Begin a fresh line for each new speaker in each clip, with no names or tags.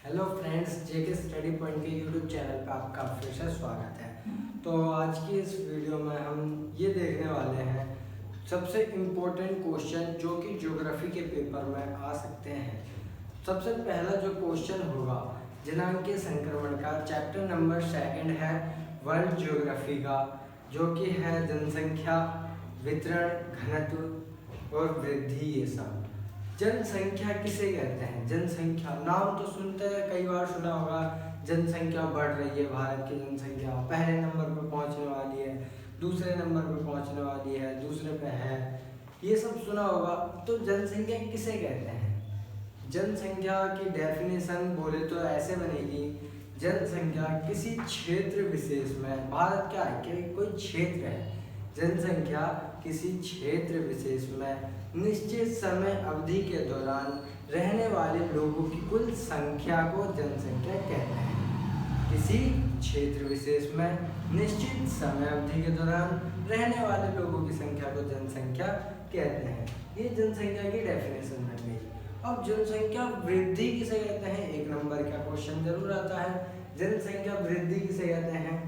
Hello friends, जेके study point के YouTube channel पर आपका फिर से स्वागत है। तो आज की इस वीडियो में हम ये देखने वाले हैं सबसे इम्पोर्टेंट क्वेश्चन जो कि ज्योग्राफी के पेपर में आ सकते हैं। सबसे पहला जो क्वेश्चन होगा जनांकीय संक्रमण का, चैप्टर नंबर 2 है वर्ल्ड ज्योग्राफी का, जो कि है जनसंख्या, वितरण, घनत्व और वृद्धि। ये सब जनसंख्या किसे कहते हैं? जनसंख्या नाम तो सुनते हैं, कई बार सुना होगा। जनसंख्या बढ़ रही है, भारत की जनसंख्या पहले नंबर पर पहुंचने वाली है, दूसरे नंबर पर पहुंचने वाली है, दूसरे पे है, ये सब सुना होगा। तो जनसंख्या किसे कहते हैं? जनसंख्या की डेफिनेशन बोले तो ऐसे बनेगी, जनसंख्या किसी क्षेत्र विशेष में, भारत क्या है कि कोई क्षेत्र है, जनसंख्या किसी क्षेत्र विशेष में निश्चित समय अवधि के दौरान रहने वाले लोगों की कुल संख्या को जनसंख्या कहते हैं। किसी क्षेत्र विशेष में निश्चित समय अवधि के दौरान रहने वाले लोगों की संख्या को जनसंख्या कहते हैं। ये जनसंख्या की डेफिनेशन बन गई। अब जनसंख्या वृद्धि किसे कहते हैं? 1 नंबर का क्वेश्चन जरूर आता है। जनसंख्या वृद्धि किसे कहते हैं?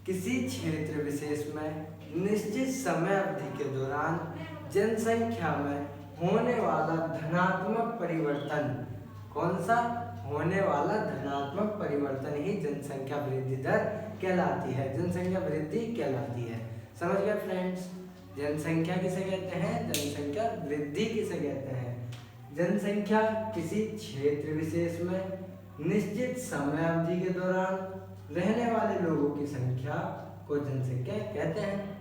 किसी क्षेत्र विशेष में निश्चित समय अवधि के दौरान जनसंख्या में होने वाला धनात्मक परिवर्तन, कौन सा? होने वाला धनात्मक परिवर्तन ही जनसंख्या वृद्धि दर कहलाती है, जनसंख्या वृद्धि कहलाती है। समझ गए फ्रेंड्स? जनसंख्या किसे कहते हैं? जनसंख्या वृद्धि किसे कहते हैं? जनसंख्या किसी क्षेत्र विशेष में निश्चित समय अवधि के दौरान रहने वाले लोगों की संख्या को जनसंख्या कहते हैं।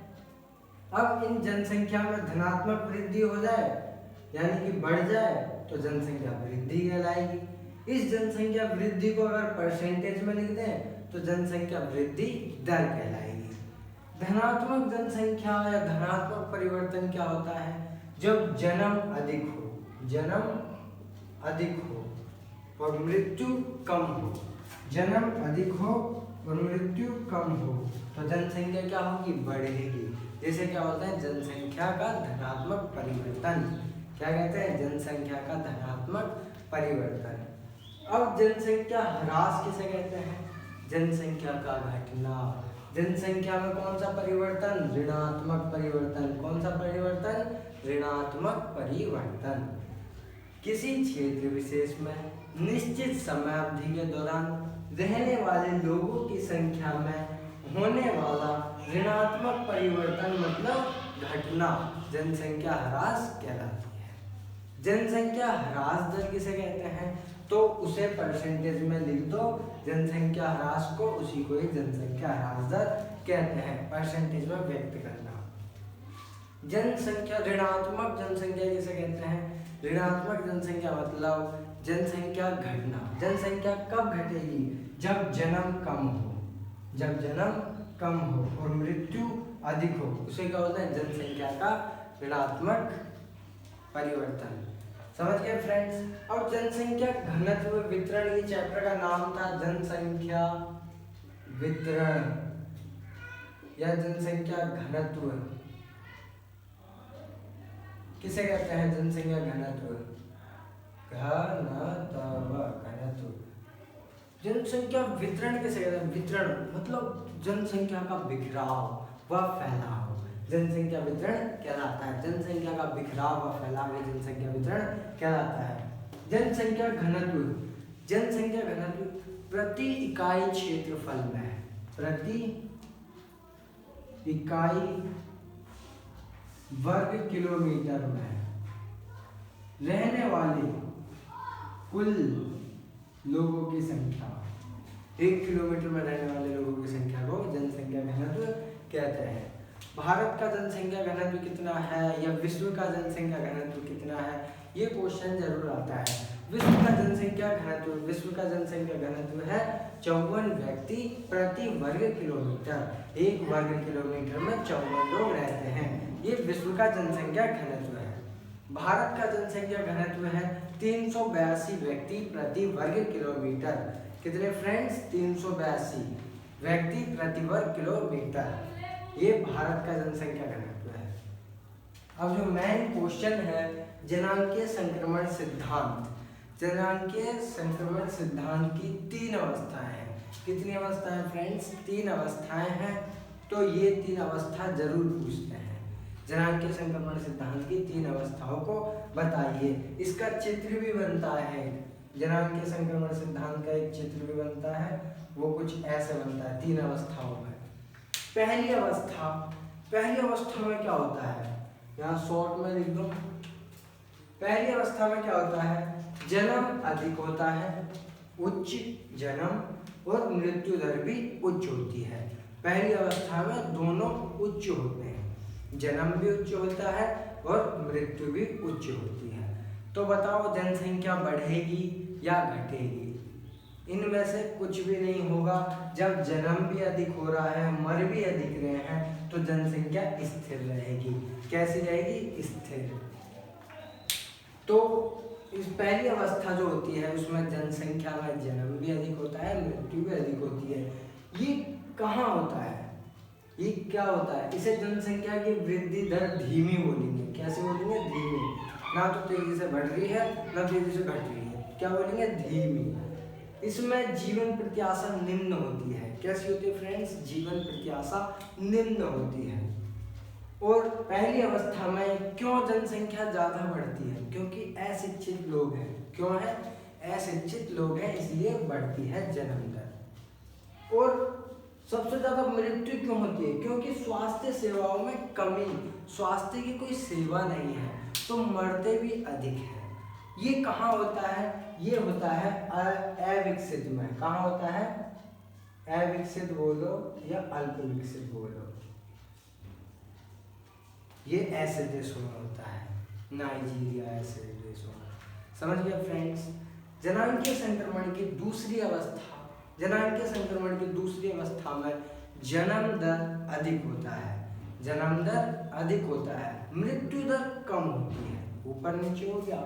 अब इन जनसंख्या में धनात्मक वृद्धि हो जाए, यानी कि बढ़ जाए, तो जनसंख्या वृद्धि कहलाएगी। इस जनसंख्या वृद्धि को अगर परसेंटेज में लिख दें तो जनसंख्या वृद्धि दर कहलाएगी। धनात्मक जनसंख्या या धनात्मक परिवर्तन क्या होता है? जब जन्म अधिक हो, जन्म अधिक हो और मृत्यु कम हो, जन्म अधिक हो और मृत्यु कम हो तो जनसंख्या क्या होगी? बढ़ेगी। जैसे क्या होता है? जनसंख्या का धनात्मक परिवर्तन। क्या कहते हैं? जनसंख्या का धनात्मक परिवर्तन। अब जनसंख्या ह्रास किसे कहते हैं? जनसंख्या का घटना। जनसंख्या में कौन सा परिवर्तन? ऋणात्मक परिवर्तन। कौन सा परिवर्तन? ऋणात्मक परिवर्तन। किसी क्षेत्र विशेष में निश्चित समय अवधि के दौरान रहने वाले लोगों की संख्या में होने वाला ऋणात्मक परिवर्तन मतलब घटना जनसंख्या ह्रास कहलाती है। जनसंख्या ह्रास दर किसे कहते हैं? तो उसे परसेंटेज में लिख दो, जनसंख्या ह्रास को, उसी को ही जनसंख्या ह्रास दर कहते हैं, परसेंटेज में व्यक्त करना। जनसंख्या ऋणात्मक जनसंख्या किसे कहते हैं? ऋणात्मक जनसंख्या मतलब जनसंख्या घटना। जनसंख्या कब घटेगी? जब जन्म कम हो, जब जन्म कम हो और मृत्यु अधिक हो, उसे क्या होता है? जनसंख्या का ऋणात्मक परिवर्तन। समझ गए फ्रेंड्स? और जनसंख्या घनत्व वितरण, ये चैप्टर का नाम था जनसंख्या वितरण या जनसंख्या घनत्व। किसे कहते हैं? जनसंख्या घनत्व, घनत्व। जनसंख्या वितरण किसे कहते हैं? वितरण मतलब जनसंख्या का बिखराव व फैलाव, जनसंख्या वितरण कहलाता है। जनसंख्या का बिखराव व फैलाव ही जनसंख्या वितरण कहलाता है। जनसंख्या घनत्व, जनसंख्या घनत्व प्रति इकाई क्षेत्रफल में, प्रति इकाई वर्ग किलोमीटर में रहने वाले कुल लोगों की संख्या, 1 किलोमीटर में रहने वाले लोगों की संख्या को जनसंख्या घनत्व कहते हैं। भारत का जनसंख्या घनत्व कितना है या विश्व का जनसंख्या घनत्व कितना है, ये क्वेश्चन जरूर आता है। विश्व का जनसंख्या घनत्व, विश्व का जनसंख्या घनत्व है 54 व्यक्ति प्रति वर्ग किलोमीटर। 1 वर्ग किलोमीटर में 54 लोग रहते हैं, ये विश्व का जनसंख्या घनत्व है। भारत का जनसंख्या घनत्व है 382 व्यक्ति प्रति वर्ग किलोमीटर। कितने फ्रेंड्स? 382 व्यक्ति प्रति वर्ग किलोमीटर, ये भारत का जनसंख्या घनत्व है। अब जो मेन क्वेश्चन है, जनांकीय संक्रमण सिद्धांत। जनांकीय संक्रमण सिद्धांत की 3 अवस्थाएं हैं। कितनी अवस्थाएं फ्रेंड्स? 3 अवस्थाएं हैं। तो ये 3 अवस्था जरूर पूछते हैं। जनांकीय संक्रमण सिद्धांत की 3 अवस्थाओं को बताइए। इसका चित्र भी बनता है। जनांकीय संक्रमण सिद्धांत का एक चित्र भी बनता है, वो कुछ ऐसे बनता है 3 अवस्थाओं में। पहली अवस्था में क्या होता है, यहाँ शॉर्ट में लिख दो। पहली अवस्था में क्या होता है? जन्म अधिक होता है, उच्च जन्म और मृत्यु दर भी उच्च होती है। पहली अवस्था में दोनों उच्च होते हैं, जन्म भी उच्च होता है और मृत्यु भी उच्च होती है। तो बताओ जनसंख्या बढ़ेगी या घटेगी? इनमें से कुछ भी नहीं होगा। जब जन्म भी अधिक हो रहा है, मर भी अधिक रहे हैं, तो जनसंख्या स्थिर रहेगी। कैसी रहेगी? स्थिर। तो इस पहली अवस्था जो होती है उसमें जनसंख्या में जन्म भी अधिक होता है, मृत्यु भी अधिक होती है। ये कहाँ होता है? ये क्या होता है? इसे जनसंख्या की वृद्धि दर धीमी बोलेंगे। कैसे बोलेंगे? धीमी। ना तो तेजी से बढ़ रही है, ना तेजी से घट रही है। क्या बोलेंगे? धीमी। इसमें जीवन प्रत्याशा निम्न होती है। कैसी होती है फ्रेंड्स? जीवन प्रत्याशा निम्न होती है। और पहली अवस्था में क्यों जनसंख्या ज्यादा बढ़ती है? क्योंकि अशिक्षित लोग हैं। क्यों है? अशिक्षित लोग हैं, इसलिए बढ़ती है जन्म दर। और सबसे ज्यादा मृत्यु क्यों होती है? क्योंकि स्वास्थ्य सेवाओं में कमी, स्वास्थ्य की कोई सेवा नहीं है, तो मरते भी अधिक है। ये कहाँ होता है? ये होता है अविकसित में। कहाँ होता है? अविकसित बोलो या अल्प विकसित बोलो, ये ऐसे देशों में होता है, नाइजीरिया ऐसे देशों में। समझ गए फ्रेंड्स? जनांकीय संक्रमण की दूसरी अवस्था में जन्म दर अधिक होता है। जन्म दर अधिक होता है, मृत्यु दर कम होती है। ऊपर नीचे हो गया।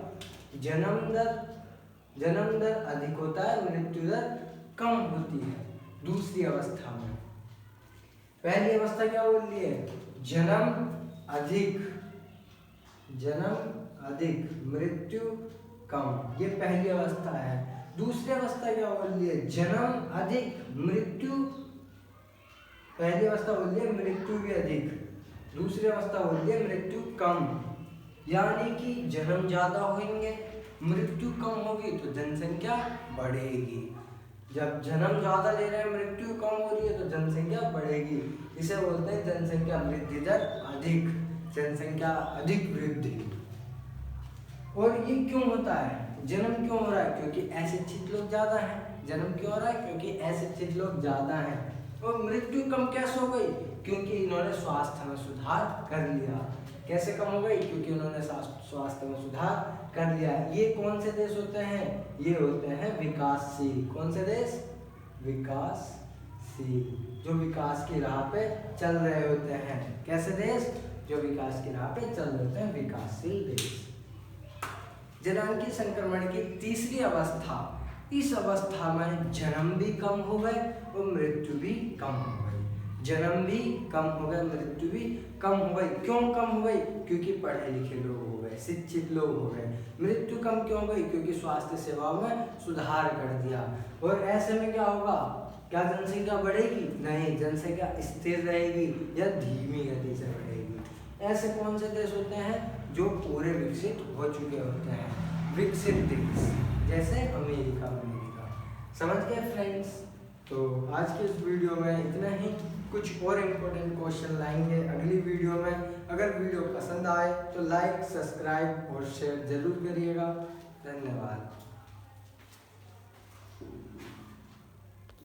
जन्म दर अधिक होता है, मृत्यु दर कम होती है दूसरी अवस्था में। पहली अवस्था क्या बोल रही है? जन्म अधिक मृत्यु कम, ये पहली अवस्था है। दूसरी अवस्था क्या बोल रही है? जन्म अधिक मृत्यु, पहली अवस्था बोल रही है मृत्यु भी अधिक, दूसरी अवस्था बोल रही है मृत्यु कम। यानी कि जन्म ज्यादा होंगे, मृत्यु कम होगी, तो जनसंख्या बढ़ेगी। जब जन्म ज्यादा ले रहे हैं, मृत्यु कम हो रही है, तो जनसंख्या बढ़ेगी। इसे बोलते हैं जनसंख्या वृद्धि दर अधिक, जनसंख्या अधिक वृद्धि। और ये क्यों होता है? जन्म क्यों हो रहा है? क्योंकि अशिक्षित लोग ज्यादा हैं। जन्म क्यों हो रहा है? क्योंकि अशिक्षित लोग ज्यादा हैं। और मृत्यु कम कैसे हो गई? क्योंकि इन्होंने स्वास्थ्य में सुधार कर लिया। कैसे कम हो गई? क्योंकि उन्होंने स्वास्थ्य में सुधार कर लिया। ये कौन से देश होते हैं? ये होते हैं विकासशील। कौन से देश? विकासशील, जो विकास की राह पे चल रहे होते हैं। कैसे देश? जो विकास की राह पे चल रहे होते हैं, विकासशील देश। जनांकीय संक्रमण की तीसरी अवस्था, इस अवस्था में जन्म भी कम हो गए और मृत्यु भी कम हो गई। जन्म भी कम हो गए, मृत्यु भी कम हो गई। क्यों कम हो गई? क्योंकि पढ़े लिखे लोग हो गए, शिक्षित लोग हो गए। मृत्यु कम क्यों हो गई? क्योंकि स्वास्थ्य सेवाओं में सुधार कर दिया। और ऐसे में क्या होगा? क्या जनसंख्या बढ़ेगी? नहीं, जनसंख्या स्थिर रहेगी या धीमी गति से बढ़ेगी। ऐसे कौन से देश होते हैं जो पूरे विकसित हो चुके होते हैं? विकसित देश, जैसे अमेरिका। समझ गए फ्रेंड्स? तो आज के इस वीडियो में इतना ही। कुछ और इम्पोर्टेंट क्वेश्चन लाएंगे अगली वीडियो में। अगर वीडियो पसंद आए तो लाइक, सब्सक्राइब और शेयर जरूर करिएगा। धन्यवाद।